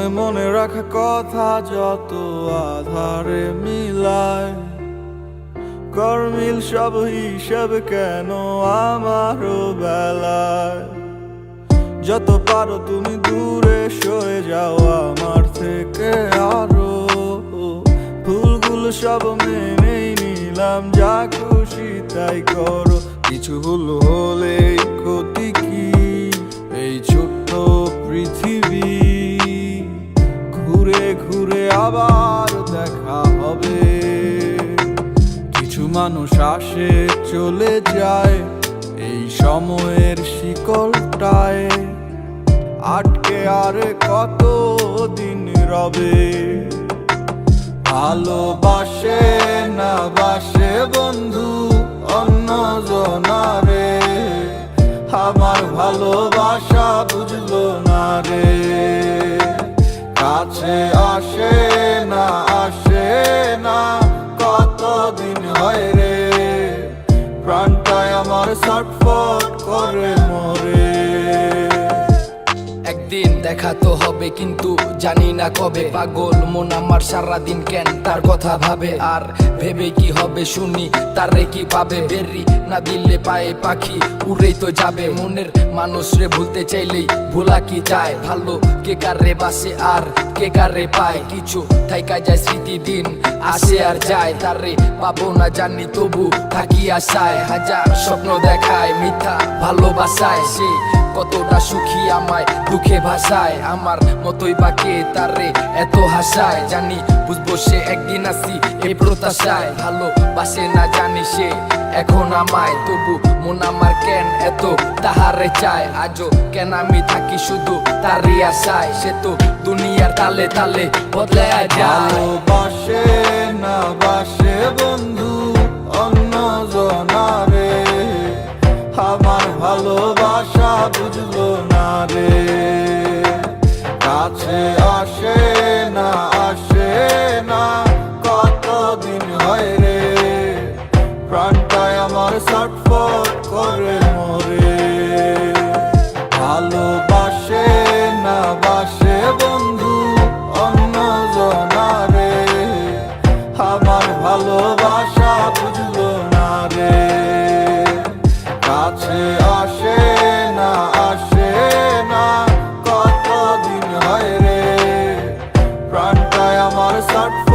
মনে মনে রাখা কথা যত আধারে মিলায়, গরমিল সব হিসেব কেন আমারও বেলায়। যত পারো তুমি দূরে সয়ে যাও আমার থেকে আরো, ভুলগুলো সব মেনেই নিলাম, যা খুশি তাই করো। কিছু ভুল হলে ক্ষতি কি এই ছোট্ট পৃথিবী, ঘুরে ঘুরে আবার দেখা হবে। কিছু মানুষ আসে চলে যায় এই সময়ের শিকলটায়, আটকে আর কত দিন রবে। ভালোবাসে না বাসে বন্ধু অন্য জনারে, আমার ভালোবাসা বুঝলো না রে। কাছে আসে না কতদিন হয় রে, প্রাণটায় আমার ছটফট করে মরে। একদিন দেখা তো হবে কিন্তু জানি না কবে, পাগল মন আমার সারাদিন কেন তার কথা ভাবে, আর ভেবে কি হবে শুনি তারে কি পাবে। বেরি না দিলে পায়ে পাখি উড়েই তো যাবে, মনের মানুষ রে ভুলতে চাইলেই ভোলা কি যায়। ভালো কে কারে বাসে আর কে কারে পায়, কিছু থাইকা যায় স্মৃতি, দিন আসে আর যায়। তারে পাবো না জানি তবু থাকি আশায়, হাজার স্বপ্ন দেখায় মিথ্যা ভালোবাসায়। সে কতটা সুখী আমায় দুঃখে ভাসায়, আমার মতোই বাকে তারে এত হাসায়। জানি বুঝবো সে একদিন আসি এই প্রত্যাশায়, ভালোবাসে না জানি সে এখন আমায়, তবু মন আমার কেন এত তাহারে চায়। আজও কেন আমি থাকি শুধু তারই আশায়, সে তো দুনিয়ার তালে তালে বদলে যায়। ভালোবাসে না বাসে বন্ধু অন্য জনারে, আমার ভালোবাসা বুঝলো না রে। কাছে আসে না কতদিন হয় রে, প্রাণটায় আমার ছটফট করে মরে। ভালোবাসে না বাসে বন্ধু অন্য জনারে, আমার ভালোবাসা বুঝলো না রে। কাছে আসে না কতদিন হয় রে, প্রাণটায় আমার ছটফট